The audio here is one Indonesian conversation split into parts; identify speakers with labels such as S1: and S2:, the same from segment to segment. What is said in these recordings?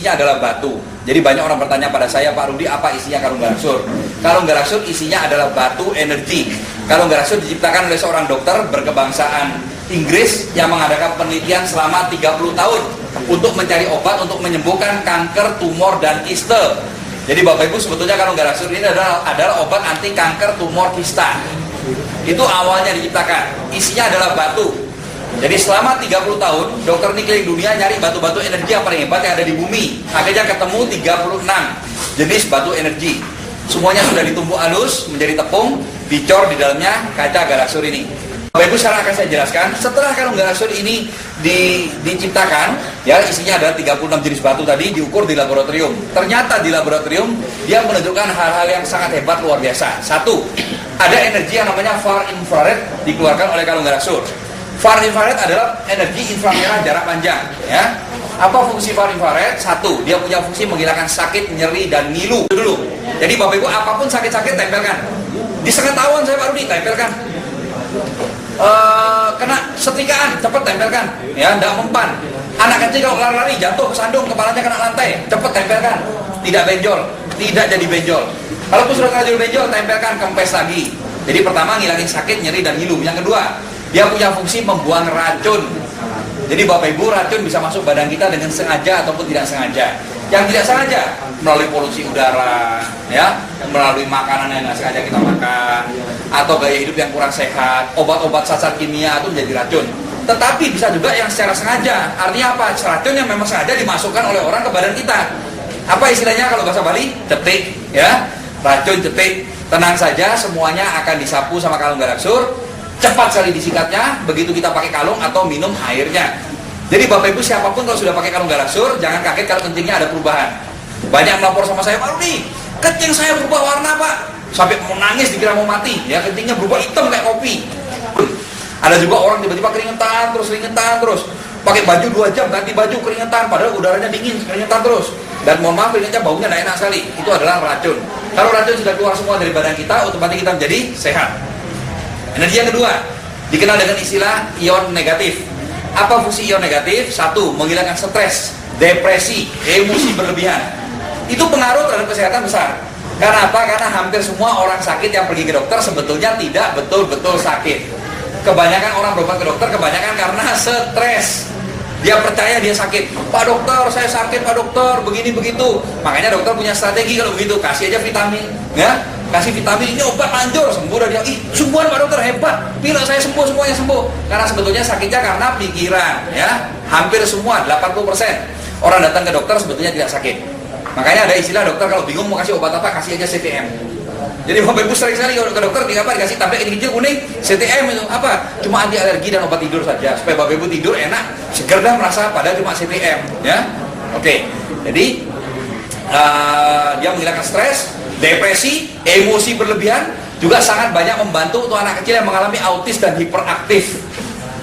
S1: Isinya adalah batu. Jadi banyak orang bertanya pada saya, Pak Rudi, apa isinya kalung garaksur? Kalung garaksur isinya adalah batu energi. Kalung garaksur diciptakan oleh seorang dokter berkebangsaan Inggris yang mengadakan penelitian selama 30 tahun untuk mencari obat untuk menyembuhkan kanker, tumor, dan kiste. Jadi Bapak Ibu, sebetulnya kalung garaksur ini adalah obat anti kanker, tumor, kista. Itu awalnya diciptakan. Isinya adalah batu. Jadi selama 30 tahun, dokter ini keliling dunia nyari batu-batu energi yang paling hebat yang ada di bumi. Akhirnya ketemu 36 jenis batu energi. Semuanya sudah ditumbuk halus menjadi tepung, dicor di dalamnya kaca garaksur ini. Bapak Ibu, sekarang akan saya jelaskan. Setelah kalung garaksur ini diciptakan, ya isinya adalah 36 jenis batu tadi, diukur di laboratorium. Ternyata di laboratorium dia menunjukkan hal-hal yang sangat hebat, luar biasa. Satu, ada energi yang namanya far infrared dikeluarkan oleh kalung garaksur. Far infrared adalah energi inframerah jarak panjang, ya. Apa fungsi far infrared? Satu, dia punya fungsi menghilangkan sakit, nyeri, dan ngilu. Itu dulu. Jadi Bapak Ibu, apapun sakit-sakit tempelkan. Di seketahuan saya Pak Rudi, tempelkan. Kena setrikaan, cepat tempelkan, ya, tidak mempan. Anak kecil kalau lari-lari jatuh kesandung, kepalanya kena lantai, cepat tempelkan. Tidak benjol, tidak jadi benjol. Kalau sudah jadi benjol, tempelkan, kempes lagi. Jadi pertama ngilangin sakit, nyeri, dan ngilu. Yang kedua, dia punya fungsi membuang racun. Jadi Bapak Ibu, racun bisa masuk badan kita dengan sengaja ataupun tidak sengaja. Yang tidak sengaja melalui polusi udara, ya, melalui makanan yang tidak sengaja kita makan, atau gaya hidup yang kurang sehat, obat-obat sasar kimia itu menjadi racun. Tetapi bisa juga yang secara sengaja. Artinya apa? Racun yang memang sengaja dimasukkan oleh orang ke badan kita. Apa istilahnya kalau bahasa Bali? Cetik, ya. Racun cetik. Tenang saja, semuanya akan disapu sama kalung garaksur. Cepat sekali disikatnya, begitu kita pakai kalung atau minum airnya. Jadi Bapak Ibu, siapapun kalau sudah pakai kalung garaksur, jangan kaget kalau kencingnya ada perubahan. Banyak melapor sama saya, Pak Rudi, kencing saya berubah warna Pak. Sampai mau nangis dikira mau mati, ya, kencingnya berubah hitam kayak kopi. Ada juga orang tiba-tiba keringetan terus. Pakai baju 2 jam, ganti baju keringetan, padahal udaranya dingin, keringetan terus. Dan mohon maaf, keringetnya baunya tidak enak sekali. Itu adalah racun. Kalau racun sudah keluar semua dari badan kita, otomatis kita menjadi sehat. Energi yang kedua dikenal dengan istilah ion negatif. Apa fungsi ion negatif? Satu, menghilangkan stres, depresi, emosi berlebihan. Itu pengaruh terhadap kesehatan besar. Karena apa? Karena hampir semua orang sakit yang pergi ke dokter sebetulnya tidak betul-betul sakit. Kebanyakan orang berobat ke dokter kebanyakan karena stres. Dia percaya dia sakit. Pak dokter, saya sakit Pak dokter, begini begitu. Makanya dokter punya strategi kalau begitu, kasih aja vitamin, ya. Kasih vitamin, ini obat manjur, sembuh. Dan dia, sembuhan Pak dokter, hebat, pilek saya sembuh, semuanya sembuh. Karena sebetulnya sakitnya karena pikiran, ya. Hampir semua, 80% orang datang ke dokter sebetulnya tidak sakit. Makanya ada istilah dokter kalau bingung mau kasih obat apa, kasih aja CTM. Jadi Bapak Ibu sering sekali kalau ke dokter dikasih tablet ini kecil kuning, CTM itu apa? Cuma anti alergi dan obat tidur saja, supaya Bapak Ibu tidur enak, seger dah merasa, padahal cuma CTM, ya. Oke. Jadi dia menghilangkan stres, depresi, emosi berlebihan, juga sangat banyak membantu untuk anak kecil yang mengalami autis dan hiperaktif.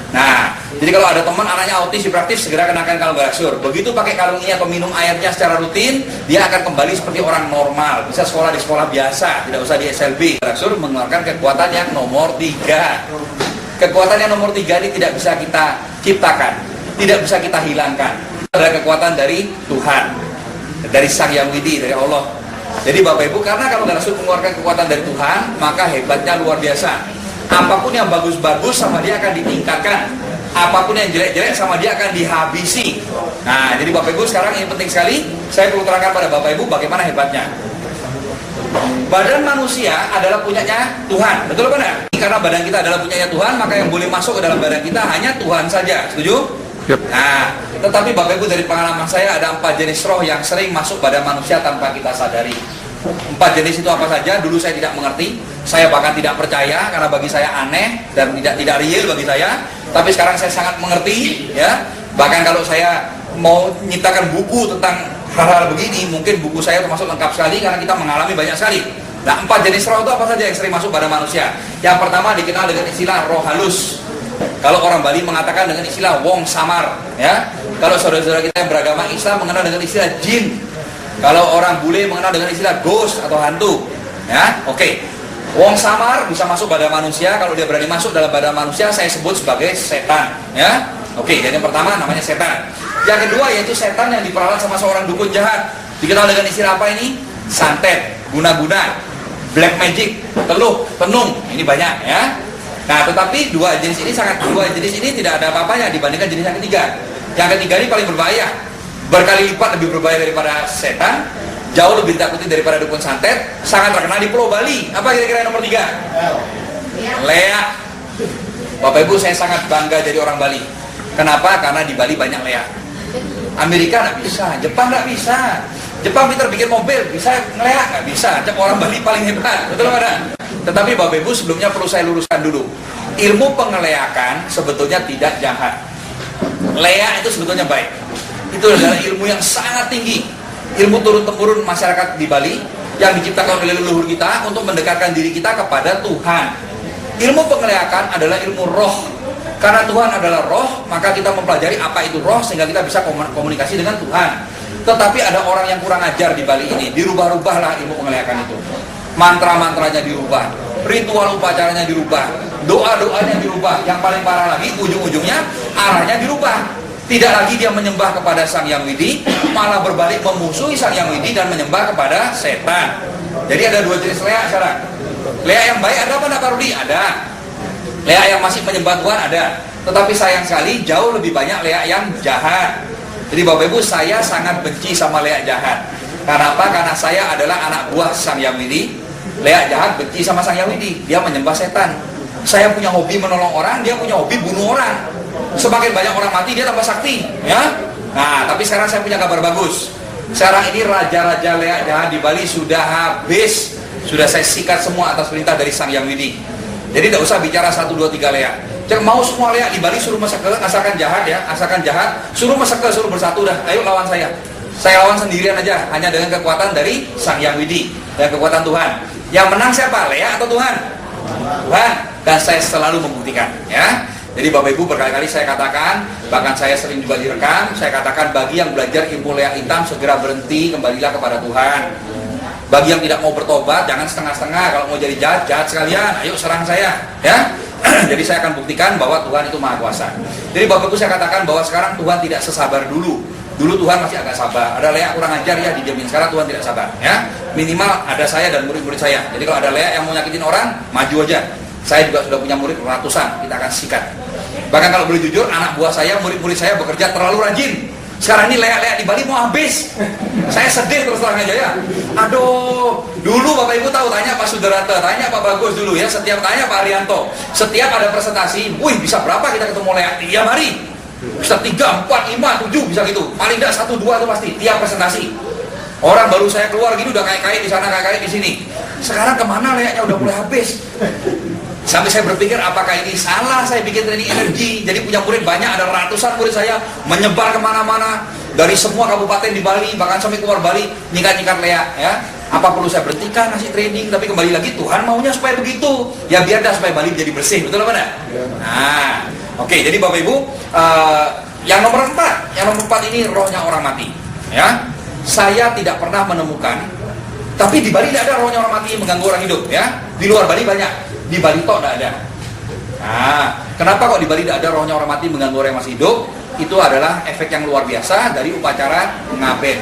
S1: Nah, jadi kalau ada teman anaknya autis, hiperaktif, segera kenakan kalung garaksur. Begitu pakai kalung ini atau minum airnya secara rutin, dia akan kembali seperti orang normal. Bisa sekolah di sekolah biasa, tidak usah di SLB. Garaksur mengeluarkan kekuatan yang nomor 3. Kekuatan yang nomor 3 ini tidak bisa kita ciptakan, tidak bisa kita hilangkan. Ada kekuatan dari Tuhan, dari Sang Yang Widi, dari Allah. Jadi Bapak Ibu, karena kalau garaksur mengeluarkan kekuatan dari Tuhan, maka hebatnya luar biasa. Apapun yang bagus-bagus sama dia akan ditingkatkan, apapun yang jelek-jelek sama dia akan dihabisi. Nah, jadi Bapak Ibu, sekarang ini penting sekali, saya perlu terangkan pada Bapak Ibu bagaimana hebatnya. Badan manusia adalah punyanya Tuhan, betul benar? Karena badan kita adalah punyanya Tuhan, maka yang boleh masuk ke dalam badan kita hanya Tuhan saja, setuju? Yep. Nah, tetapi Bapak Ibu, dari pengalaman saya ada 4 jenis roh yang sering masuk pada manusia tanpa kita sadari. 4 jenis itu apa saja? Dulu saya tidak mengerti, saya bahkan tidak percaya karena bagi saya aneh dan tidak real bagi saya. Tapi sekarang saya sangat mengerti, ya. Bahkan kalau saya mau nyiptakan buku tentang hal-hal begini, mungkin buku saya termasuk lengkap sekali karena kita mengalami banyak sekali. Nah, 4 jenis roh itu apa saja yang sering masuk pada manusia? Yang pertama dikenal dengan istilah roh halus. Kalau orang Bali mengatakan dengan istilah wong samar, ya. Kalau saudara-saudara kita yang beragama Islam mengenal dengan istilah jin. Kalau orang bule mengenal dengan istilah ghost atau hantu, ya. Oke. Wong samar bisa masuk pada manusia. Kalau dia berani masuk dalam badan manusia, saya sebut sebagai setan, ya. Oke, jadi yang pertama namanya setan. Yang kedua yaitu setan yang diperalat sama seorang dukun jahat. Dikenal dengan istilah apa ini? Santet, guna-guna, black magic, teluh, tenung. Ini banyak ya. Nah, tetapi dua jenis ini tidak ada apa-apanya dibandingkan jenis yang ketiga. Yang ketiga ini paling berbahaya, berkali lipat lebih berbahaya daripada setan, jauh lebih ditakuti daripada dukun santet, sangat terkenal di Pulau Bali. Apa kira-kira nomor 3? Leak. Bapak Ibu, saya sangat bangga jadi orang Bali. Kenapa? Karena di Bali banyak leak. Amerika nggak bisa, Jepang nggak bisa. Jepang pintar bikin mobil, bisa ngeleak nggak bisa. Orang Bali paling hebat, betul nggak? Tetapi Bapak Ibu, sebelumnya perlu saya luruskan dulu. Ilmu pengeleakan sebetulnya tidak jahat. Leak itu sebetulnya baik. Itu adalah ilmu yang sangat tinggi. Ilmu turun-temurun masyarakat di Bali yang diciptakan oleh leluhur kita untuk mendekatkan diri kita kepada Tuhan. Ilmu pengeleakan adalah ilmu roh. Karena Tuhan adalah roh, maka kita mempelajari apa itu roh sehingga kita bisa komunikasi dengan Tuhan. Tetapi ada orang yang kurang ajar di Bali ini, dirubah-rubahlah ilmu pengeleakan itu. Mantra-mantranya dirubah, ritual upacaranya dirubah, doa-doanya dirubah. Yang paling parah lagi, ujung-ujungnya arahnya dirubah. Tidak lagi dia menyembah kepada Sang Hyang Widi, malah berbalik memusuhi Sang Hyang Widi dan menyembah kepada setan. Jadi ada dua jenis leak sekarang. Leak yang baik ada apa enggak, Pak Rudi? Ada. Leak yang masih menyembah Tuhan ada. Tetapi sayang sekali jauh lebih banyak leak yang jahat. Jadi Bapak Ibu, saya sangat benci sama leak jahat. Karena apa? Karena saya adalah anak buah Sang Hyang Widi. Leak jahat benci sama Sang Hyang Widi. Dia menyembah setan. Saya punya hobi menolong orang, dia punya hobi bunuh orang. Semakin banyak orang mati, dia tambah sakti, ya. Nah, tapi sekarang saya punya kabar bagus. Sekarang ini raja-raja leak jahat di Bali sudah habis. Sudah saya sikat semua atas perintah dari Sang Hyang Widi. Jadi tidak usah bicara 1, 2, 3 leak. Jangan mau semua leak di Bali suruh masaker, asalkan jahat ya, asalkan jahat, suruh masaker, suruh bersatu dah. Ayo lawan saya. Saya lawan sendirian aja, hanya dengan kekuatan dari Sang Hyang Widi dan kekuatan Tuhan. Yang menang siapa? Leak atau Tuhan? Tuhan. Dan saya selalu membuktikan, ya. Jadi Bapak Ibu, berkali-kali saya katakan, bahkan saya sering juga direkam, saya katakan bagi yang belajar ilmu leak hitam segera berhenti, kembalilah kepada Tuhan. Bagi yang tidak mau bertobat, jangan setengah-setengah. Kalau mau jadi jahat sekalian, ayo serang saya, ya. Jadi saya akan buktikan bahwa Tuhan itu Maha Kuasa. Jadi Bapak Ibu, saya katakan bahwa sekarang Tuhan tidak sesabar dulu. Dulu Tuhan masih agak sabar. Ada leak kurang ajar ya dijamin. Sekarang Tuhan tidak sabar, ya. Minimal ada saya dan murid-murid saya. Jadi kalau ada leak yang mau nyakitin orang, maju aja. Saya juga sudah punya murid ratusan, kita akan sikat. Bahkan kalau boleh jujur, anak buah saya, murid-murid saya bekerja terlalu rajin. Sekarang ini leak-leak di Bali mau habis. Saya sedih terus terang aja ya. Aduh, dulu Bapak Ibu tahu, tanya Pak Sudarata, tanya Pak Bagus dulu ya, setiap tanya Pak Arianto. Setiap ada presentasi, wih bisa berapa kita ketemu leak? Tiap hari. Bisa 3, 4, 5, 7 bisa gitu. Paling tidak 1, 2 itu pasti tiap presentasi. Orang baru saya keluar gini udah kayak di sana, kayak di sini. Sekarang kemana leaknya udah mulai habis. Sampai saya berpikir apakah ini salah saya bikin training energi. Jadi punya murid banyak, ada ratusan murid saya menyebar kemana-mana dari semua kabupaten di Bali, bahkan sampai keluar Bali nyikat-nyikat leak ya. Apa perlu saya berhentikan ngasih training? Tapi kembali lagi Tuhan maunya supaya begitu. Ya biar dah supaya Bali jadi bersih, betul apa enggak? Nah, oke, jadi Bapak Ibu, yang nomor 4 ini rohnya orang mati ya. Saya tidak pernah menemukan, tapi di Bali tidak ada rohnya orang mati mengganggu orang hidup ya. Di luar Bali banyak. Di Bali toh tidak ada. Nah, kenapa kok di Bali tidak ada rohnya orang mati mengganggu orang yang masih hidup? Itu adalah efek yang luar biasa dari upacara ngaben.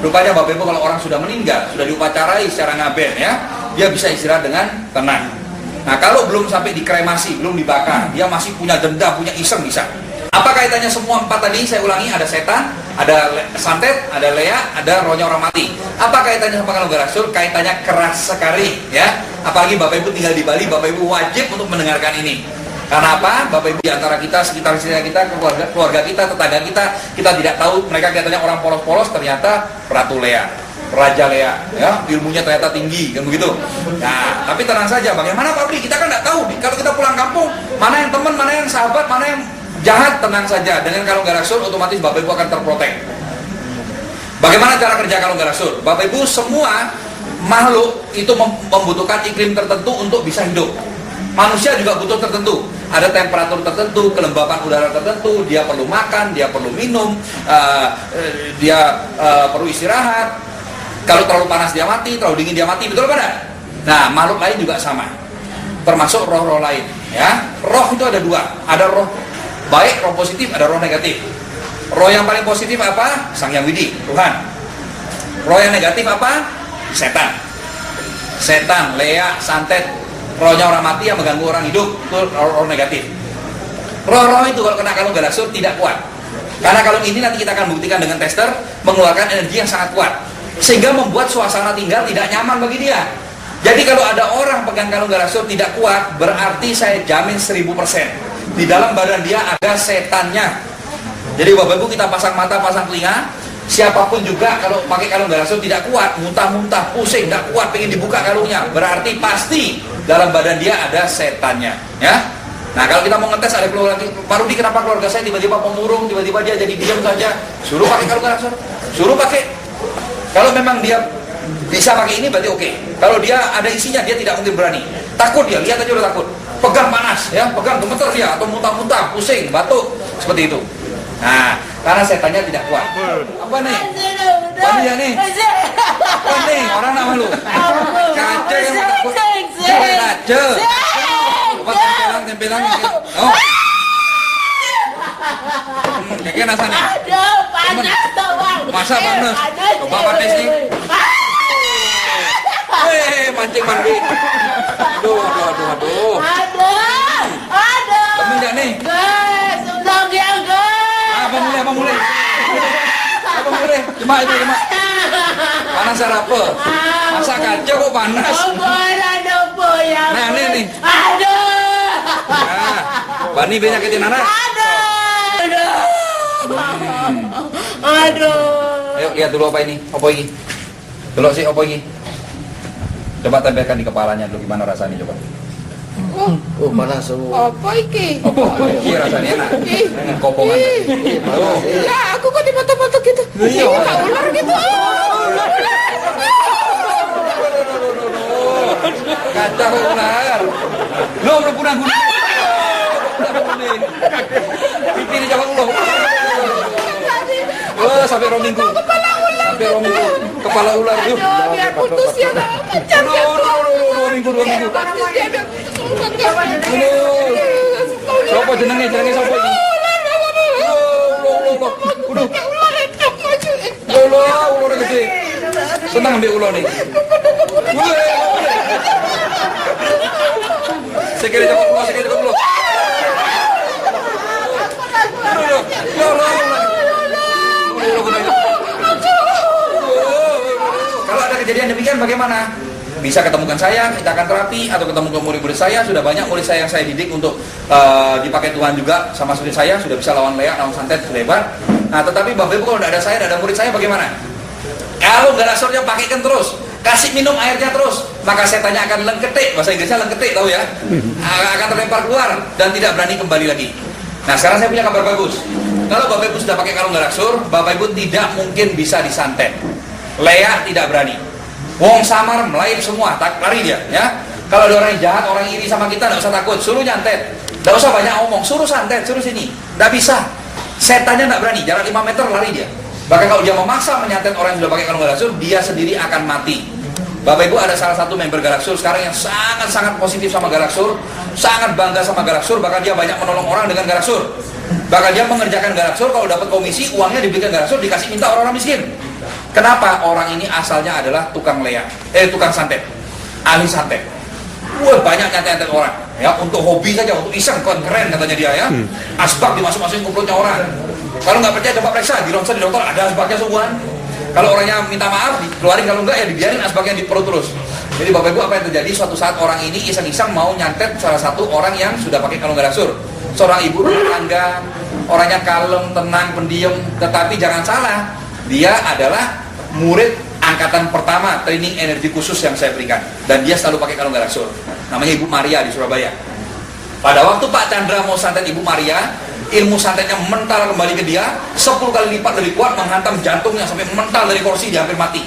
S1: Rupanya Bapak Ibu, kalau orang sudah meninggal, sudah diupacarai secara ngaben ya, dia bisa istirahat dengan tenang. Nah, kalau belum sampai dikremasi, belum dibakar, dia masih punya dendam, punya iseng bisa. Apa kaitannya semua 4 tadi? Saya ulangi, ada setan, ada santet, ada leak, ada rohnya orang mati. Apa kaitannya sama Kalungga Rasul? Kaitannya keras sekali ya. Apalagi Bapak Ibu tinggal di Bali, Bapak Ibu wajib untuk mendengarkan ini. Karena apa? Bapak Ibu di antara kita, sekitar kita, keluarga kita, tetangga kita tidak tahu mereka kelihatannya orang polos-polos, ternyata Ratu Leak, Raja Leak, ya, ilmunya ternyata tinggi, kan begitu. Nah, tapi tenang saja, bagaimana Pak Bri? Kita kan tidak tahu. Kalau kita pulang kampung, mana yang teman, mana yang sahabat, mana yang jahat, tenang saja. Dengan Kalungga Rasul, otomatis Bapak Ibu akan terprotek. Bagaimana cara kerja Kalungga Rasul? Bapak Ibu, semua makhluk itu membutuhkan iklim tertentu untuk bisa hidup. Manusia juga butuh tertentu. Ada temperatur tertentu, kelembapan udara tertentu. Dia perlu makan, dia perlu minum, dia perlu istirahat. Kalau terlalu panas dia mati, terlalu dingin dia mati, betul apa enggak? Nah, makhluk lain juga sama. Termasuk roh-roh lain. Ya, roh itu ada 2. Ada roh baik, roh positif, ada roh negatif. Roh yang paling positif apa? Sang Yang Widi, Tuhan. Roh yang negatif apa? Setan. Setan, leak, santet. Rohnya orang mati yang mengganggu orang hidup, itu roh negatif. Roh-roh itu kalau kena kalung galaksur tidak kuat. Karena kalung ini nanti kita akan buktikan dengan tester, mengeluarkan energi yang sangat kuat, sehingga membuat suasana tinggal tidak nyaman bagi dia. Jadi kalau ada orang pegang kalung galaksur tidak kuat, berarti saya jamin 1000% di dalam badan dia ada setannya. Jadi Bapak Ibu, kita pasang mata, pasang telinga. Siapapun juga kalau pakai kalung galaksur tidak kuat, muntah-muntah, pusing, tidak kuat, pengen dibuka kalungnya, berarti pasti dalam badan dia ada setannya, ya. Nah, kalau kita mau ngetes ada keluarga, Pak Rudi, kenapa keluarga saya tiba-tiba pemurung, tiba-tiba dia jadi diam saja, suruh pakai kalung galaksur, suruh pakai. Kalau memang dia bisa pakai ini berarti oke. Kalau dia ada isinya, dia tidak mungkin berani. Takut dia, lihat aja udah takut. Pegang panas, ya, pegang gemeter dia, atau muntah-muntah, pusing, batuk, seperti itu. Nah, karena setannya tidak kuat. Apa nih? Apa dia nih? Apa nih? Orang nak malu. Kaca yang takut. Kaca. Coba tempelan. Oh. Kayak rasanya.
S2: Aduh, panas tuh bang.
S1: Masa panas? Coba panas nih. Mancing mandi. Aduh.
S2: Aduh.
S1: Temen gak nih?
S2: Guys, udah ya guys.
S1: Apa mulai? Cuma. Panas apa? Masa kaca kok panas? Nah, nih. Nah, Bani penyakitin anak.
S2: Aduh.
S1: Ayo lihat dulu apa ini? Apa ini? Dulu sih apa ini? Coba tempelkan di kepalanya dulu, gimana rasanya coba.
S3: Oh, panas semua.
S2: Apa iki?
S1: Apa? Iya rasanya enak. Kopongan. Tuh.
S2: Ya, aku kok di mata-mata gitu.
S1: Iya,
S2: ular gitu.
S1: Kaca kok ular. Lo udah punang gunung. Pipi di jawab lo. Oh, sampai rominggu. Kepala ular tuh.
S2: Aduh, biar putus ya. Kencang ya.
S1: Dua minggu. Siapa jenengnya siapa ini? Ular gede. Senang ambil ular nih. Sekali cepat keluar. Kalau ada kejadian demikian bagaimana? Bisa ketemukan saya, kita akan terapi, atau ketemu ke murid-murid saya. Sudah banyak murid saya yang saya didik untuk dipakai Tuhan juga sama murid saya, sudah bisa lawan leak, lawan santet, lebar. Nah, tetapi Bapak Ibu kalau tidak ada saya, tidak ada murid saya bagaimana? Kalau galasurnya pakaikan terus, kasih minum airnya terus, maka setannya akan lengketik, bahasa Inggrisnya lengketik, tahu ya? Akan terlempar keluar dan tidak berani kembali lagi. Nah, sekarang saya punya kabar bagus. Kalau Bapak Ibu sudah pakai kalung galaksur, Bapak Ibu tidak mungkin bisa disantet. Leak tidak berani. Wong samar melayu semua, tak lari dia, ya. Kalau ada orang yang jahat, orang iri sama kita, tidak usah takut, suruh nyantet, tidak usah banyak omong, suruh santet, suruh sini, tidak bisa. Setannya tidak berani, jarak 5 meter lari dia. Bahkan kalau dia memaksa menyantet orang yang sudah pakai kalung galaksur, dia sendiri akan mati. Bapak Ibu, ada salah satu member galaksur sekarang yang sangat positif sama galaksur, sangat bangga sama galaksur, bahkan dia banyak menolong orang dengan galaksur. Bahkan dia mengerjakan galaksur, kalau dapat komisi, uangnya diberikan galaksur, dikasih minta orang-orang miskin. Kenapa? Orang ini asalnya adalah tukang leak, tukang santet, ahli santet. Wah, banyak nyantet orang, ya, untuk hobi saja, untuk iseng, keren katanya dia, ya. Asbak dimasuk-masukin kumpulnya orang. Kalau nggak percaya coba periksa, di ronsen di dokter ada asbaknya semuanya. Kalau orangnya minta maaf, dikeluarin, kalau enggak ya dibiarin asbaknya di perut terus. Jadi Bapak Ibu, apa yang terjadi? Suatu saat orang ini iseng-iseng mau nyantet salah satu orang yang sudah pakai kalung galaksur. Seorang ibu rumah tangga, orangnya kalem, tenang, pendiam, tetapi jangan salah, dia adalah murid angkatan pertama training energi khusus yang saya berikan, dan dia selalu pakai kalung galaksur. Namanya Ibu Maria di Surabaya. Pada waktu Pak Chandra mau santet Ibu Maria, ilmu santetnya mental kembali ke dia 10 kali lipat lebih kuat, menghantam jantungnya sampai mental dari kursi, dia hampir mati.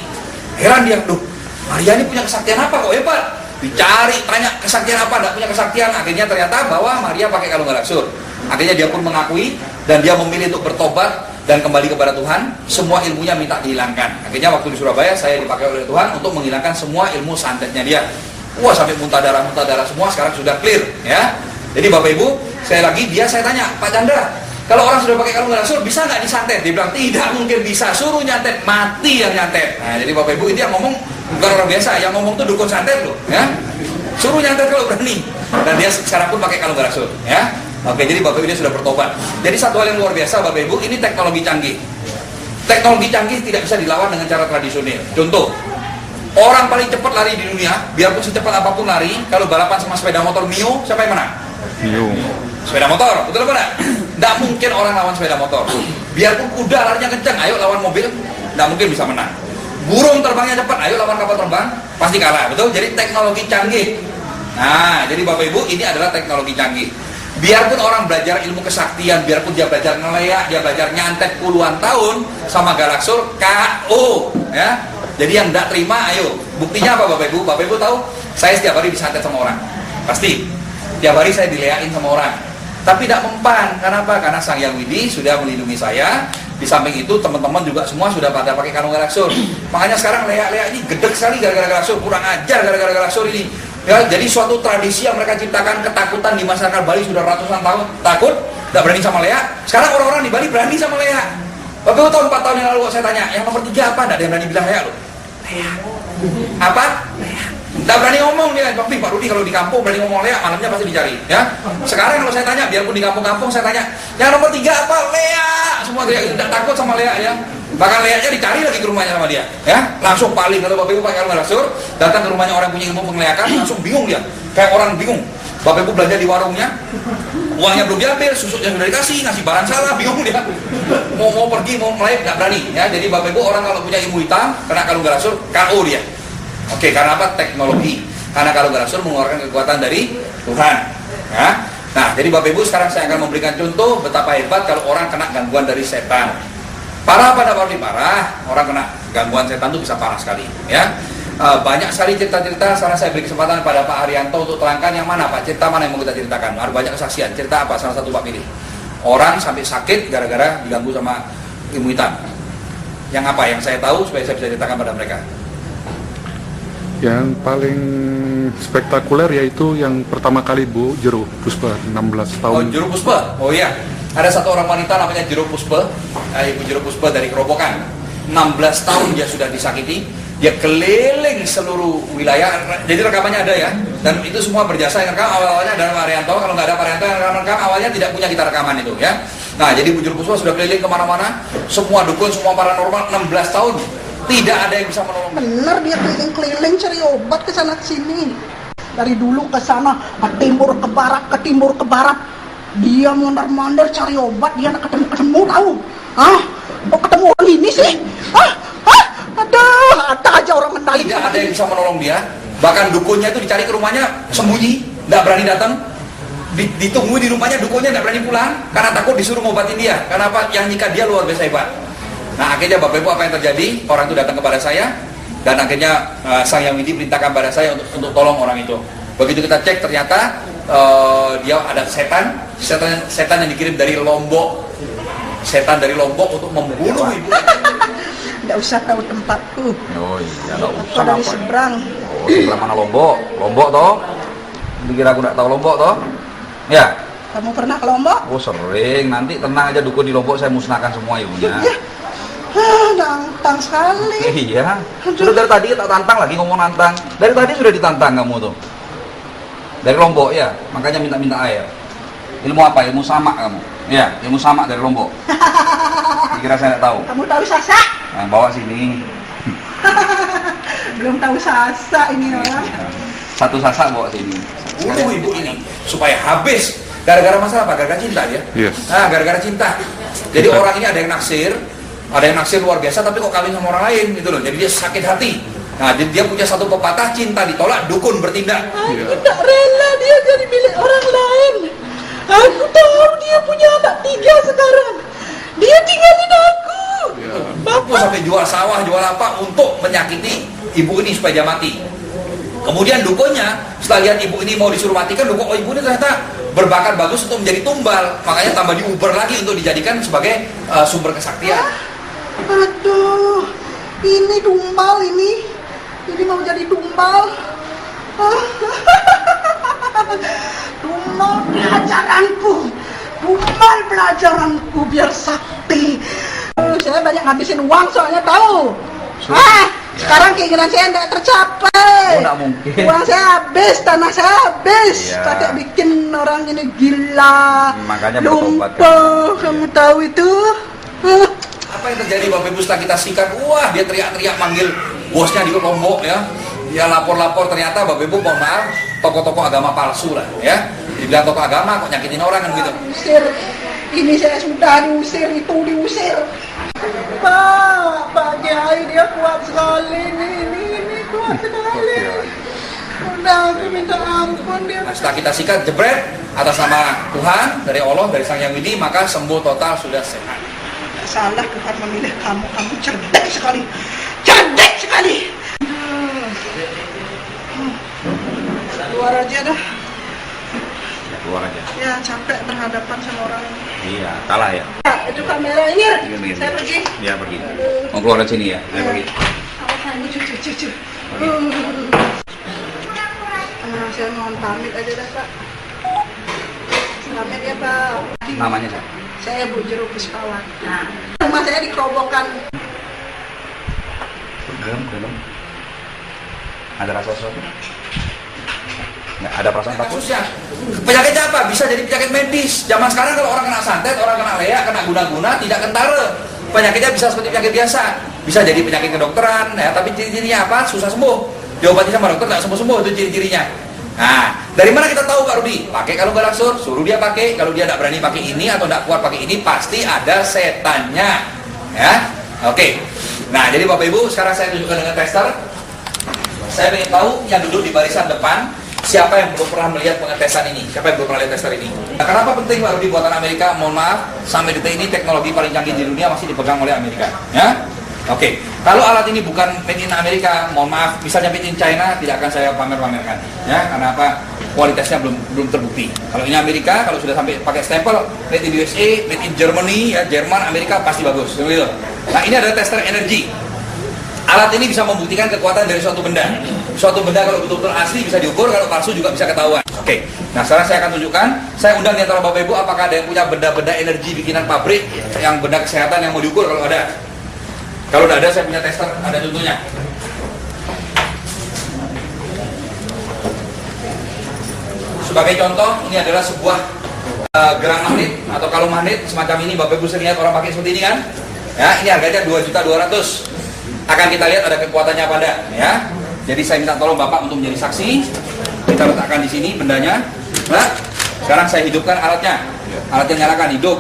S1: Heran dia, duh, Maria ini punya kesaktian apa kok hebat? Dicari, tanya kesaktian apa, tidak punya kesaktian. Akhirnya ternyata bahwa Maria pakai kalung galaksur. Akhirnya dia pun mengakui dan dia memilih untuk bertobat dan kembali kepada Tuhan. Semua ilmunya minta dihilangkan. Akhirnya waktu di Surabaya saya dipakai oleh Tuhan untuk menghilangkan semua ilmu santetnya dia. Wah, sampai muntah darah semua sekarang sudah clear, ya. Jadi Bapak Ibu, saya tanya, Pak Chandra, Kalau orang sudah pakai kalung rasul, bisa nggak disantet? Dia bilang tidak mungkin bisa, suruh nyantet, mati yang nyantet. Nah, jadi Bapak Ibu, ini yang ngomong bukan orang biasa, yang ngomong tuh dukun santet loh, ya. Suruh nyantet kalau berani. Dan dia sekarang pun pakai kalung rasul, ya. Oke, jadi Bapak Ibu dia sudah bertobat. Jadi satu hal yang luar biasa Bapak Ibu, ini teknologi canggih. Teknologi canggih tidak bisa dilawan dengan cara tradisional. Contoh, orang paling cepat lari di dunia, biarpun secepat apapun lari, kalau balapan sama sepeda motor Mio, siapa yang menang?
S4: Mio.
S1: Sepeda motor, betul apa enggak? Nggak mungkin orang lawan sepeda motor. Biarpun kuda larinya kencang, ayo lawan mobil, nggak mungkin bisa menang. Burung terbangnya cepat, ayo lawan kapal terbang, pasti kalah, betul? Jadi teknologi canggih. Nah, jadi Bapak Ibu, ini adalah teknologi canggih. Biarpun orang belajar ilmu kesaktian, biarpun dia belajar ngeleak, dia belajar nyantet puluhan tahun sama Galaksur, KO, ya. Jadi yang tidak terima, ayo. Buktinya apa Bapak Ibu? Bapak Ibu tahu, saya setiap hari disantet sama orang, pasti. Setiap hari saya dileakin sama orang. Tapi tidak mempan, kenapa? Karena Sang Hyang Widi sudah melindungi saya. Di samping itu teman-teman juga semua sudah pada pakai kalung Galaksur. Makanya sekarang leak-leak ini gedek sekali gara-gara Galaksur, kurang ajar gara-gara Galaksur ini. Ya, jadi suatu tradisi yang mereka ciptakan, ketakutan di masyarakat Bali sudah ratusan tahun, takut, tidak berani sama leak. Sekarang orang-orang di Bali berani sama leak. Bapak Ibu tahu 4 tahun yang lalu saya tanya, yang nomor 3 apa? Tidak ada yang berani bilang leak loh. Leak. Apa? Leak. Tidak berani ngomong dia, tapi Pak Rudi kalau di kampung berani ngomong leak, malamnya pasti dicari. Ya. Sekarang kalau saya tanya, biarpun di kampung-kampung saya tanya, yang nomor 3 apa? Leak. Semua teriak, tidak takut sama leak ya. Bahkan leaknya dicari lagi ke rumahnya sama dia, ya. Langsung paling kalau Bapak Ibu pakai kalung Galaksur, datang ke rumahnya orang punya ilmu pengleakan, langsung bingung dia, kayak orang bingung. Bapak Ibu belanja di warungnya, uangnya belum diambil, susuknya sudah dikasih, ngasih barang salah, bingung dia. Mau pergi, mau melek, nggak berani. Ya, jadi Bapak Ibu orang kalau punya ilmu hitam, kena kalung Galaksur, KO dia. Oke, karena apa? Teknologi. Karena kalung Galaksur mengeluarkan kekuatan dari Tuhan. Ya. Nah, jadi Bapak Ibu sekarang saya akan memberikan contoh betapa hebat kalau orang kena gangguan dari setan. Parah pada parah, orang kena gangguan setan itu bisa parah sekali. Ya. Banyak sekali cerita-cerita. Sekarang saya beri kesempatan pada Pak Arianto untuk terangkan yang mana Pak, cerita mana yang mau kita ceritakan. Ada banyak kesaksian. Cerita apa? Salah satu Pak pilih. Orang sampai sakit gara-gara diganggu sama ilmu hitam. Yang apa? Yang saya tahu supaya saya bisa ceritakan pada mereka.
S4: Yang paling spektakuler yaitu yang pertama kali Bu Jero Puspa 16 tahun.
S1: Oh, Jero Puspa. Oh iya. Ada satu orang wanita namanya Jero Puspa. Ibu Jero Puspa dari Kerobokan. 16 tahun dia sudah disakiti. Dia keliling seluruh wilayah. Jadi rekamannya ada ya. Dan itu semua berjasa yang rekam awalnya adalah Pak Arianto. Kalau nggak ada Pak Arianto yang rekam awalnya tidak punya kita rekaman itu ya. Nah, jadi Bu Jero Puspa sudah keliling kemana-mana. Semua dukun, semua paranormal 16 tahun. Tidak ada yang bisa menolong.
S5: Bener dia keliling-keliling cari obat ke sana sini. Dari dulu ke sana, ke timur ke barat, ke timur ke barat. Dia mondar-mandir cari obat, dia nak ketemu tahu. Ah, kok ketemu orang ini sih? Ada aja orang menalik.
S1: Tidak ada yang bisa menolong dia. Bahkan dukunnya itu dicari ke rumahnya sembunyi, tidak berani datang. Ditunggu di rumahnya, dukunnya tidak berani pulang karena takut disuruh ngobatin dia. Karena apa? Yang nyikat dia luar biasa hebat. Nah, akhirnya Bapak Ibu apa yang terjadi? Orang itu datang kepada saya dan akhirnya Sang Hyang Widi perintahkan pada saya untuk tolong orang itu. Begitu kita cek ternyata dia ada setan yang dikirim dari Lombok. Setan dari Lombok untuk membunuh ibu.
S5: Tidak usah tahu tempatku.
S1: Oh iya, enggak
S5: Aku dari seberang.
S1: Oh, sebelah mana Lombok? Lombok toh? Dikira aku enggak tahu Lombok toh? Ya.
S5: Kamu pernah ke Lombok?
S1: Oh sering, nanti tenang aja dukun di Lombok saya musnahkan semua ibunya.
S5: Ya. Nantang sekali.
S1: Iya. Sudah dari tadi tak tantang lagi ngomong nantang. Dari tadi sudah ditantang kamu tuh. Dari Lombok ya, makanya minta air. Ilmu apa? Ilmu samak kamu. Ya, ilmu samak dari Lombok. Dikira saya nggak tahu.
S5: Kamu tahu Sasa?
S1: Nah, bawa sini.
S5: Belum tahu Sasa ini orang.
S1: Satu sasak bawa sini. Ibu ini supaya habis. Gara-gara masalah apa? Gara-gara cinta dia.
S4: Yes.
S1: Nah, gara-gara cinta. Jadi orang ini ada yang naksir luar biasa, tapi kok kawin sama orang lain gitu loh. Jadi dia sakit hati. Nah, dia punya satu pepatah, cinta ditolak, dukun bertindak.
S5: Aku tak rela dia jadi milik orang lain. Aku tahu dia punya anak 3 sekarang. Dia tinggalin aku.
S1: Aku sampai jual sawah, jual apa untuk menyakiti ibu ini supaya dia mati. Kemudian dukunnya setelah lihat ibu ini mau disuruh matikan, dukun, oh ibu ini ternyata berbakat bagus untuk menjadi tumbal, makanya tambah diuber lagi untuk dijadikan sebagai sumber kesaktian.
S5: Aduh, ini tumbal ini mau jadi tumbal. Tumbal pelajaranku. kumal pelajaranku biar sakti. Saya banyak ngabisin uang soalnya tahu. Sekarang keinginan saya tidak tercapai.
S1: Nggak mungkin.
S5: Uang saya habis, tanah saya habis.
S1: Iya.
S5: Pakai bikin orang ini gila.
S1: Makanya bertobat,
S5: lumpuh, kamu tahu itu?
S1: Apa yang terjadi Bapak Ibu setelah kita sikat? Wah, dia teriak-teriak manggil bosnya di Lombok ya. Dia lapor-lapor, ternyata Bapak Ibu mohon maaf, tokoh-tokoh agama palsu lah ya. Dibilang tokoh agama kok nyakitin orang kan gitu.
S5: Diusir. Ini saya sudah diusir, itu diusir. Pak Kiai dia kuat sekali. Ini kuat sekali. Udah aku minta ampun dia.
S1: Nah, setelah kita sikat jebret atas nama Tuhan dari Allah, dari Sang Yang Widi, maka sembuh total, sudah sehat.
S5: Salah Tuhan memilih kamu cerdas sekali. Cerdas sekali. Keluar aja dah.
S1: Keluar aja.
S5: Ya capek berhadapan sama orang.
S1: Iya, kalah ya.
S5: Itu kamera ini.
S1: Begini.
S5: Saya pergi.
S1: Dia pergi. Mau keluar dari sini ya? Saya pergi.
S5: Cucu. Saya mohon pamit aja dah Pak. Pamit ya Pak.
S1: Namanya siapa?
S5: Saya Bu Jero Puspawati. Rumah saya di Kerobokan.
S1: Dalam. Ada rasa sesuatu? Nggak ada perasaan takut? Penyakitnya apa? Bisa jadi penyakit medis. Zaman sekarang kalau orang kena santet, orang kena leak, kena guna-guna, tidak kentara. Penyakitnya bisa seperti penyakit biasa. Bisa jadi penyakit kedokteran, ya, tapi ciri-cirinya apa? Susah sembuh. Diobati sama dokter tidak sembuh-sembuh, itu ciri-cirinya. Nah, dari mana kita tahu Pak Rudi? Pakai kalung galaksur, suruh dia pakai. Kalau dia tidak berani pakai ini atau tidak kuat pakai ini, pasti ada setannya. Ya, oke. Nah, jadi Bapak Ibu, sekarang saya tunjukkan dengan tester. Saya ingin tahu yang duduk di barisan depan, siapa yang belum pernah melihat pengetesan ini? Siapa yang belum pernah lihat tester ini? Nah, kenapa penting Pak Rudi buatan Amerika? Mohon maaf, sampai detik ini teknologi paling canggih di dunia masih dipegang oleh Amerika. Ya, oke. Kalau alat ini bukan made in Amerika, mohon maaf, misalnya made in China, tidak akan saya pamer-pamerkan. Ya, karena apa? Kualitasnya belum terbukti. Kalau ini Amerika, kalau sudah sampai pakai stempel made in USA, made in Germany, ya Jerman, Amerika pasti bagus. Gitu. Nah, ini adalah tester energi. Alat ini bisa membuktikan kekuatan dari suatu benda. Suatu benda kalau betul-betul asli bisa diukur, kalau palsu juga bisa ketahuan. Oke. Nah, sekarang saya akan tunjukkan. Saya undang di antara Bapak Ibu, apakah ada yang punya benda-benda energi bikinan pabrik, yang benda kesehatan yang mau diukur kalau ada. Kalau tidak ada, saya punya tester, ada contohnya. Sebagai contoh, ini adalah sebuah gerang magnet atau kalung magnet semacam ini. Bapak Ibu sering lihat orang pakai seperti ini kan? Ya, ini harganya 2.200.000. Akan kita lihat ada kekuatannya apa enggak, ya. Jadi saya minta tolong Bapak untuk menjadi saksi. Kita letakkan di sini bendanya. Nah, sekarang saya hidupkan alatnya. Alatnya nyalakan, hidup.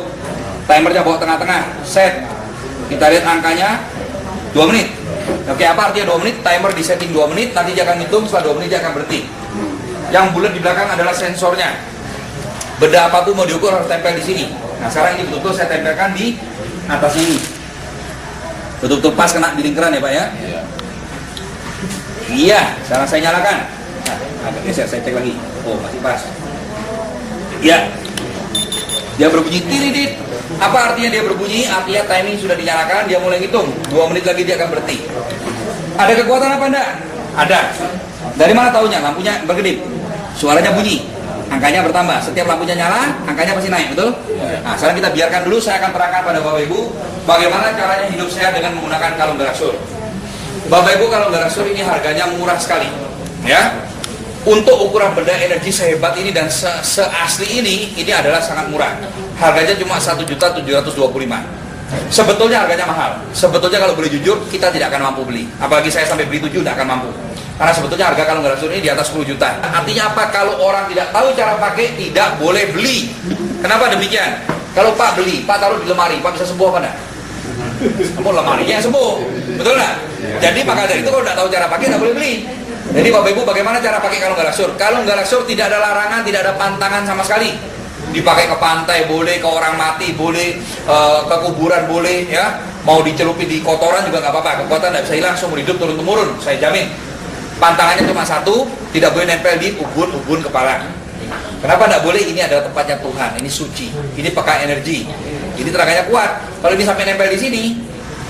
S1: Timernya bawa tengah-tengah. Set. Kita lihat angkanya 2 menit. Oke, apa artinya 2 menit? Timer di setting 2 menit, nanti dia akan hitung, setelah 2 menit dia akan berhenti. Yang bulat di belakang adalah sensornya. Benda apapun mau diukur harus tempel di sini. Nah, sekarang ini betul-betul saya tempelkan di atas ini. Betul-betul pas kena di lingkaran ya Pak ya? Iya, sekarang saya nyalakan. Nah, agak geser, saya cek lagi. Oh, masih pas. Iya. Dia berbunyi tiridit. Apa artinya dia berbunyi? Artinya timing sudah dinyalakan, dia mulai ngitung. 2 menit lagi dia akan berhenti. Ada kekuatan apa enggak? Ada. Dari mana tahunya? Lampunya berkedip. Suaranya bunyi. Angkanya bertambah. Setiap lampunya nyala, angkanya pasti naik, betul? Nah, sekarang kita biarkan dulu, saya akan terangkan pada Bapak Ibu bagaimana caranya hidup sehat dengan menggunakan kalung galaksur. Bapak Ibu, kalung galaksur ini harganya murah sekali. Ya. Untuk ukuran benda energi sehebat ini dan seasli ini adalah sangat murah. Harganya cuma 1.725.000. Sebetulnya harganya mahal. Sebetulnya kalau boleh jujur, kita tidak akan mampu beli. Apalagi saya sampai beli 7 tidak akan mampu. Karena sebetulnya harga kalung galaksur ini di atas 10 juta. Artinya apa? Kalau orang tidak tahu cara pakai, tidak boleh beli. Kenapa demikian? Kalau Pak beli, Pak taruh di lemari, Pak bisa sembuh apa enggak? Kamu lemarinya yang sembuh, betul nggak? Jadi maka dari itu kalau tidak tahu cara pakai, tidak boleh beli. Jadi Bapak Ibu, bagaimana cara pakai kalung galaksur? Kalung galaksur tidak ada larangan, tidak ada pantangan sama sekali. Dipakai ke pantai boleh, ke orang mati boleh, ke kuburan boleh, ya. Mau dicelupin di kotoran juga nggak apa-apa. Kekuatan tidak bisa hilang, seumur hidup turun temurun, saya jamin. Pantangannya cuma satu, tidak boleh nempel di ubun-ubun kepala. Kenapa tidak boleh? Ini adalah tempatnya Tuhan, ini suci, ini peka energi, ini tenaganya kuat. Kalau ini sampai nempel di sini,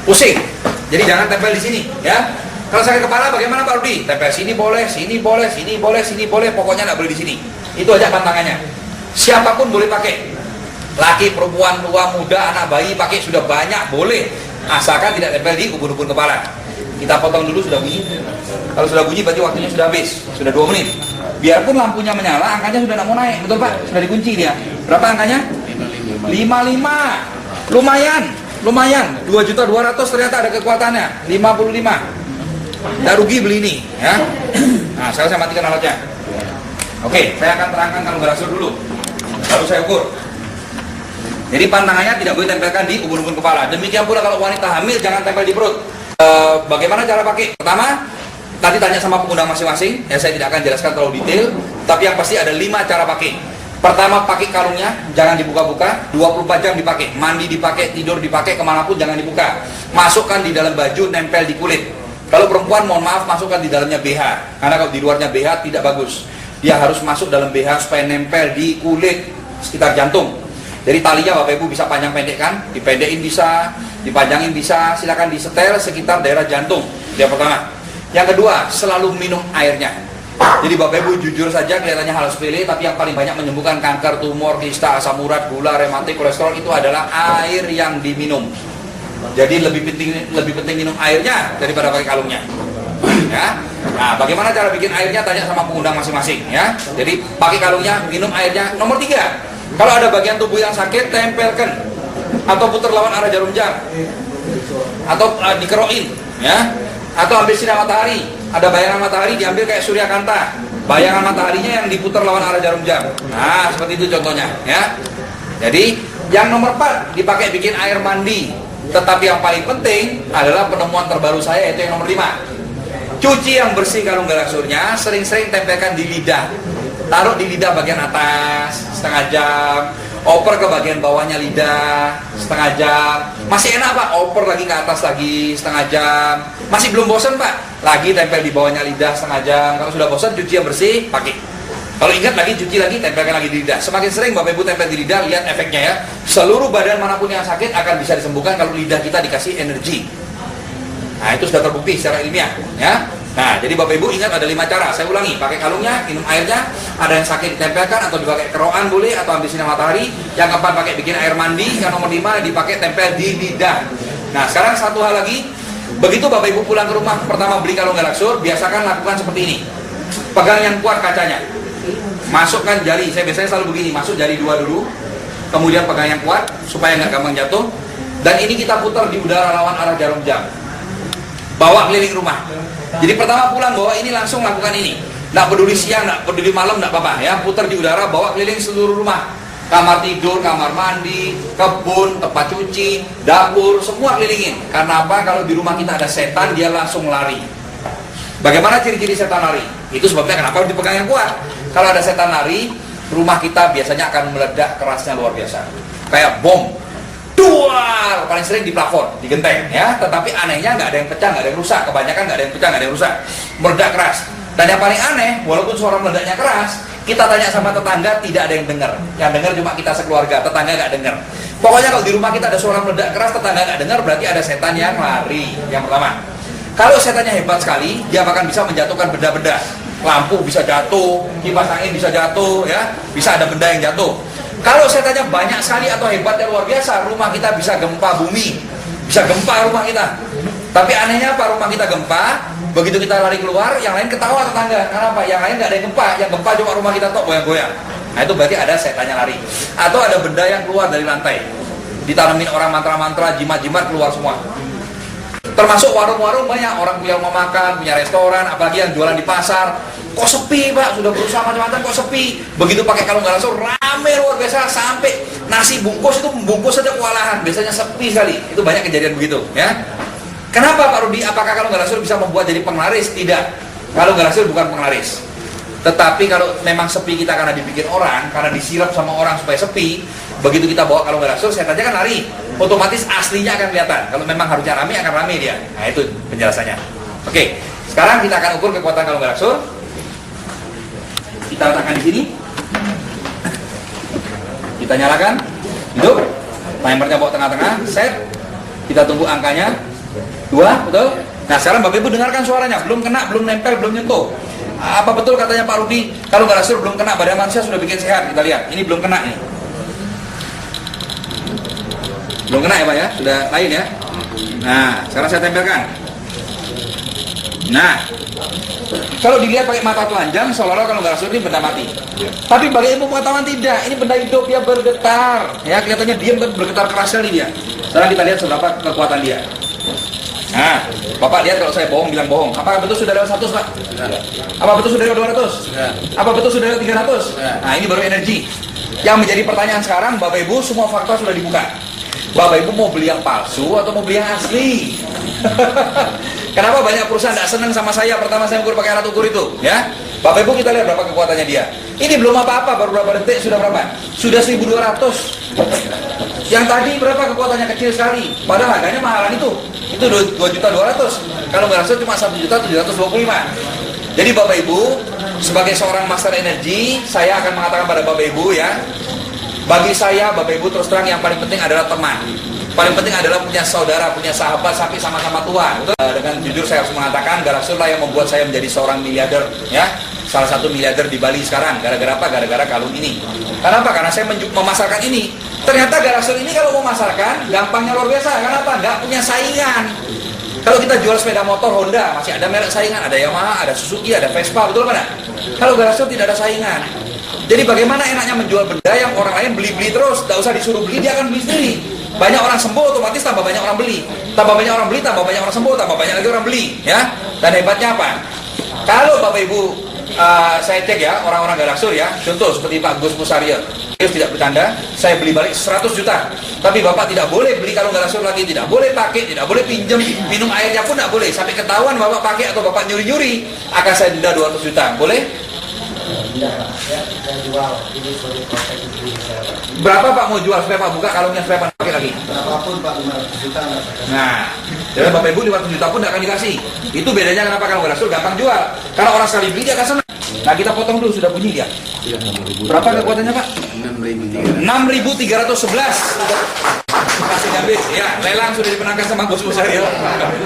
S1: pusing. Jadi jangan tempel di sini, ya. Kalau sakit kepala bagaimana Pak Rudi? Tempel sini boleh, sini boleh, sini boleh, sini boleh, pokoknya tidak boleh di sini. Itu aja pantangannya. Siapapun boleh pakai. Laki, perempuan, tua, muda, anak bayi pakai sudah banyak, boleh. Asalkan tidak tempel di ubun-ubun kepala. Kita potong dulu, sudah bunyi. Kalau sudah bunyi berarti waktunya sudah habis, sudah 2 menit. Biarpun lampunya menyala, angkanya sudah tidak mau naik, betul Pak? Sudah dikunci dia. Berapa angkanya? 55. Lumayan. 2.200.000 ternyata ada kekuatannya. 55. Tidak rugi beli ini, ya. Nah, sekarang saya matikan alatnya. Oke, saya akan terangkan kalau berasur dulu. Lalu saya ukur. Jadi pantangannya tidak boleh tempelkan di ubun-ubun kepala. Demikian pula kalau wanita hamil jangan tempel di perut. Bagaimana cara pakai? Pertama, nanti tanya sama pengundang masing-masing. Ya, saya tidak akan jelaskan terlalu detail. Tapi yang pasti ada 5 cara pakai. Pertama, pakai kalungnya, jangan dibuka-buka. 24 jam dipakai. Mandi dipakai, tidur dipakai, kemanapun jangan dibuka. Masukkan di dalam baju, nempel di kulit. Kalau perempuan, mohon maaf, masukkan di dalamnya BH. Karena kalau di luarnya BH tidak bagus. Dia harus masuk dalam BH supaya nempel di kulit sekitar jantung. Jadi talinya Bapak Ibu bisa panjang pendekkan, dipendekin bisa, dipanjangin bisa, silakan disetel sekitar daerah jantung. Yang pertama. Yang kedua, selalu minum airnya. Jadi Bapak Ibu jujur saja kelihatannya hal sepele, tapi yang paling banyak menyembuhkan kanker, tumor, kista, asam urat, gula, rematik, kolesterol itu adalah air yang diminum. Jadi lebih penting minum airnya daripada pakai kalungnya. Ya. Nah, bagaimana cara bikin airnya? Tanya sama pengundang masing-masing, ya. Jadi pakai kalungnya, minum airnya. Nomor 3, kalau ada bagian tubuh yang sakit, tempelkan atau putar lawan arah jarum jam, atau dikerokin, ya. Atau ambil sinar matahari. Ada bayangan matahari diambil kayak Suryakanta. Bayangan mataharinya yang diputar lawan arah jarum jam. Nah, seperti itu contohnya, ya. Jadi yang nomor 4 dipakai bikin air mandi. Tetapi yang paling penting adalah penemuan terbaru saya, yaitu yang nomor 5. Cuci yang bersih kalung galasurnya, sering-sering tempelkan di lidah. Taruh di lidah bagian atas setengah jam, oper ke bagian bawahnya lidah setengah jam. Masih enak Pak, oper lagi ke atas lagi setengah jam. Masih belum bosan Pak, lagi tempel di bawahnya lidah setengah jam. Kalau sudah bosan, cuci yang bersih, pakai. Kalau ingat lagi, cuci lagi, tempelkan lagi di lidah. Semakin sering Bapak Ibu tempel di lidah, lihat efeknya ya. Seluruh badan manapun yang sakit akan bisa disembuhkan kalau lidah kita dikasih energi. Nah, itu sudah terbukti secara ilmiah, ya. Nah, jadi Bapak Ibu ingat ada 5 cara. Saya ulangi, pakai kalungnya, minum airnya, ada yang sakit ditempelkan atau dipakai kerokan boleh, atau ambil sinar matahari. Yang keempat pakai bikin air mandi. Yang nomor 5 dipakai tempel di lidah. Nah, sekarang satu hal lagi. Begitu Bapak Ibu pulang ke rumah, pertama beli kalung galaksur, biasakan lakukan seperti ini. Pegang yang kuat kacanya. Masukkan jari, saya biasanya selalu begini, masuk jari 2 dulu, kemudian pegang yang kuat supaya nggak gampang jatuh. Dan ini kita putar di udara lawan arah jarum jam. Bawa keliling rumah. Jadi pertama pulang bawa ini, langsung lakukan ini. Nggak peduli siang, nggak peduli malam, nggak apa-apa ya. Putar di udara, bawa keliling seluruh rumah. Kamar tidur, kamar mandi, kebun, tempat cuci, dapur, semua kelilingin. Karena apa? Kalau di rumah kita ada setan, dia langsung lari. Bagaimana ciri-ciri setan lari? Itu sebabnya kenapa harus dipegang yang kuat. Kalau ada setan lari, rumah kita biasanya akan meledak kerasnya luar biasa. Kayak bom. Duar, paling sering di plafon, di genteng, ya. Tetapi anehnya nggak ada yang pecah, nggak ada yang rusak. Kebanyakan nggak ada yang pecah, nggak ada yang rusak. Meledak keras. Dan yang paling aneh, walaupun suara meledaknya keras, kita tanya sama tetangga, tidak ada yang dengar. Yang dengar cuma kita sekeluarga, tetangga nggak dengar. Pokoknya kalau di rumah kita ada suara meledak keras, tetangga nggak dengar, berarti ada setan yang lari. Yang pertama. Kalau setannya hebat sekali, dia bahkan bisa menjatuhkan benda-benda. Lampu bisa jatuh, kipas angin bisa jatuh, ya. Bisa ada benda yang jatuh. Kalau setannya banyak sekali atau hebatnya luar biasa, rumah kita bisa gempa bumi, bisa gempa rumah kita. Tapi anehnya apa? Rumah kita gempa, begitu kita lari keluar, yang lain ketawa tetangga. Kenapa? Yang lain nggak ada yang gempa, yang gempa cuma rumah kita tok goyang-goyang. Nah itu berarti ada setannya lari. Atau ada benda yang keluar dari lantai, ditanamin orang mantra-mantra, jimat-jimat keluar semua. Termasuk warung-warung banyak, orang punya rumah makan, punya restoran, apalagi yang jualan di pasar. Kok sepi Pak, sudah berusaha macam-macam kok sepi. Begitu pakai kalung galaksur, rame luar biasa, sampai nasi bungkus itu membungkus saja kewalahan. Biasanya sepi sekali, itu banyak kejadian begitu, ya. Kenapa Pak Rudi? Apakah kalung galaksur bisa membuat jadi penglaris? Tidak, kalung galaksur bukan penglaris. Tetapi kalau memang sepi kita karena dibikin orang, karena disirap sama orang supaya sepi, begitu kita bawa kalung galaksur, saya tanya kan lari, otomatis aslinya akan kelihatan. Kalau memang harusnya rame, akan rame dia. Nah itu penjelasannya. Oke, sekarang kita akan ukur kekuatan kalung galaksur. Kita letakkan di sini. Kita nyalakan. Hidup. Timernya bawa tengah-tengah. Set. Kita tunggu angkanya 2, betul? Nah sekarang Bapak Ibu dengarkan suaranya. Belum kena, belum nempel, belum nyentuh. Apa betul katanya Pak Rudi? Kalau galaksur belum kena badan manusia sudah bikin sehat. Kita lihat. Ini belum kena ini. Belum kena ya Pak ya? Sudah lain ya? Nah, sekarang saya tempelkan. Nah, kalau dilihat pakai mata telanjang, seolah-olah kalau nggak ini benda mati. Tapi bagi ilmu pengetahuan tidak, ini benda hidup, dia bergetar. Ya, kelihatannya diam tapi bergetar keras sekali dia. Sekarang kita lihat seberapa kekuatan dia. Nah, Bapak lihat kalau saya bohong, bilang bohong. Apakah betul sudah lewat 100 Pak? Apa betul sudah lewat 200? Apa betul sudah lewat 300? Nah, ini baru energi. Yang menjadi pertanyaan sekarang, Bapak Ibu, semua fakta sudah dibuka. Bapak Ibu mau beli yang palsu atau mau beli yang asli? Kenapa banyak perusahaan tidak senang sama saya? Pertama saya ukur pakai alat ukur itu, ya. Bapak Ibu kita lihat berapa kekuatannya dia. Ini belum apa-apa, baru berapa detik sudah berapa? Sudah 1.200. Yang tadi berapa kekuatannya kecil sekali. Padahal harganya mahalan itu. Itu 2.200.000. Kalau nggak salah cuma 1.725.000. Jadi Bapak Ibu, sebagai seorang master energi, saya akan mengatakan pada Bapak Ibu ya. Bagi saya, Bapak Ibu terus terang yang paling penting adalah teman. Paling penting adalah punya saudara, punya sahabat, sampai sama-sama tua. Dengan jujur saya harus mengatakan, Galaxur lah yang membuat saya menjadi seorang miliarder, ya. Salah satu miliarder di Bali sekarang. Gara-gara apa? Gara-gara kalung ini. Kenapa? Karena saya memasarkan ini. Ternyata Galaxur ini kalau memasarkan, gampangnya luar biasa. Kenapa? Nggak punya saingan. Kalau kita jual sepeda motor Honda, masih ada merek saingan. Ada Yamaha, ada Suzuki, ada Vespa, betul mana? Kalau Galaxur tidak ada saingan. Jadi bagaimana enaknya menjual benda yang orang lain beli-beli terus, tidak usah disuruh beli, dia akan beli sendiri. Banyak orang sembuh, otomatis tambah banyak orang beli. Tambah banyak orang beli, tambah banyak orang sembuh, tambah banyak lagi orang beli, ya. Dan hebatnya apa? Kalau Bapak Ibu, saya cek ya, orang-orang Galaxur ya, contoh seperti Pak Gus Musaryo, dia tidak bercanda, saya beli balik 100 juta. Tapi Bapak tidak boleh beli kalung Galaxur lagi, tidak boleh pakai, tidak boleh pinjam, minum airnya pun tidak boleh. Sampai ketahuan Bapak pakai atau Bapak nyuri-nyuri, akan saya denda 200 juta. Boleh? Berapa Pak mau jual supaya Pak buka kalungnya supaya Pak pakai lagi?
S3: Berapapun Pak, 500 juta.
S1: Nah, jadi Bapak Ibu 500 juta pun tidak akan dikasih. Itu bedanya kenapa kalung Galaxur gampang jual. Karena orang sekali beli dia akan senang. Nah kita potong dulu, sudah bunyi dia. Berapa kekuatannya Pak? 6.311. Kasih ngambil, ya lelang sudah dimenangkan sama Gus Musaryo.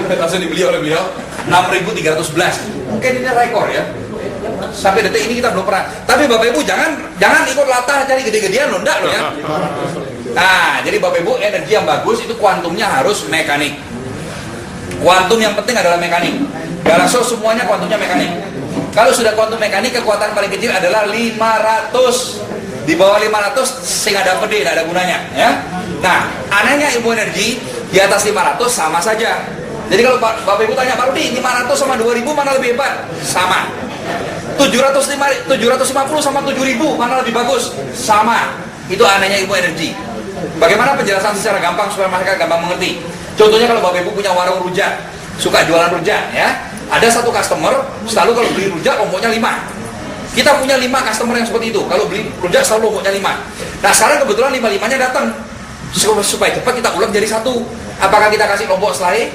S1: Langsung dibeli oleh beliau 6.311. Mungkin ini rekor ya. Sampai detik ini kita belum pernah. Tapi Bapak Ibu jangan ikut latah cari gede-gedean loh, enggak loh ya. Nah, jadi Bapak Ibu energi yang bagus itu kuantumnya harus mekanik. Kuantum yang penting adalah mekanik. Galaxur semuanya kuantumnya mekanik. Kalau sudah kuantum mekanik, kekuatan paling kecil adalah 500. Di bawah 500 sehingga ada pede, tidak ada gunanya, ya. Nah, anehnya ilmu energi di atas 500 sama saja. Jadi kalau Bapak Ibu tanya, Pak Rudi, 500 sama 2000 mana lebih hebat? Sama. 750 sama 7000 mana lebih bagus? Sama. Itu anehnya ilmu energi. Bagaimana penjelasan secara gampang supaya masyarakat gampang mengerti? Contohnya kalau Bapak Ibu punya warung rujak, suka jualan rujak, ya. Ada satu customer selalu kalau beli rujak lomboknya 5. Kita punya 5 customer yang seperti itu. Kalau beli rujak selalu lomboknya 5. Nah sekarang kebetulan 5-5-nya datang. Supaya cepat kita ulang jadi 1. Apakah kita kasih lombok selai?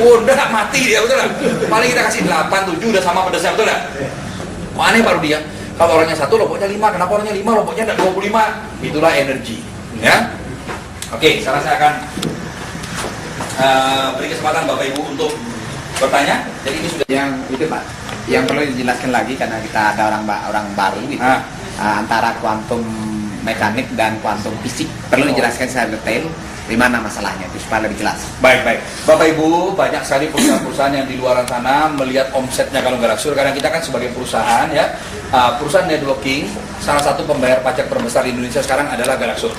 S1: Oh udah mati dia, betul gak? Paling kita kasih 8, 7 udah sama pedasnya, betul gak? Oh, aneh baru dia. Kalau orangnya 1 lomboknya 5. Kenapa orangnya 5 lomboknya tidak 25? Itulah energi, ya. Oke, sekarang saya akan beri kesempatan Bapak Ibu untuk bertanya. Jadi ini sudah
S6: yang itu Pak, yang perlu dijelaskan lagi karena kita ada orang baru gitu. Antara kuantum mekanik dan kuantum fisik perlu dijelaskan secara detail di mana masalahnya itu supaya lebih jelas.
S1: Baik. Bapak Ibu, banyak sekali perusahaan-perusahaan yang di luar sana melihat omsetnya kalau Galaxur, karena kita kan sebagai perusahaan ya, perusahaan networking, salah satu pembayar pajak terbesar di Indonesia sekarang adalah Galaxur.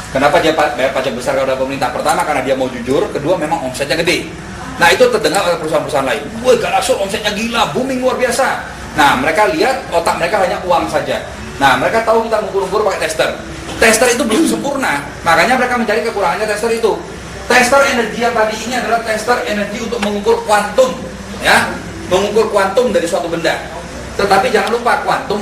S1: Kenapa dia bayar pajak besar kepada pemerintah? Pertama karena dia mau jujur, kedua memang omsetnya gede. Nah itu terdengar oleh perusahaan-perusahaan lain. Wah Galaxur omsetnya gila, booming luar biasa. Nah mereka lihat otak mereka hanya uang saja. Nah mereka tahu kita ngukur-ngukur pakai tester. Tester itu belum sempurna, makanya mereka mencari kekurangannya tester itu. Tester energi yang tadi ini adalah tester energi untuk mengukur kuantum, ya, mengukur kuantum dari suatu benda. Tetapi jangan lupa kuantum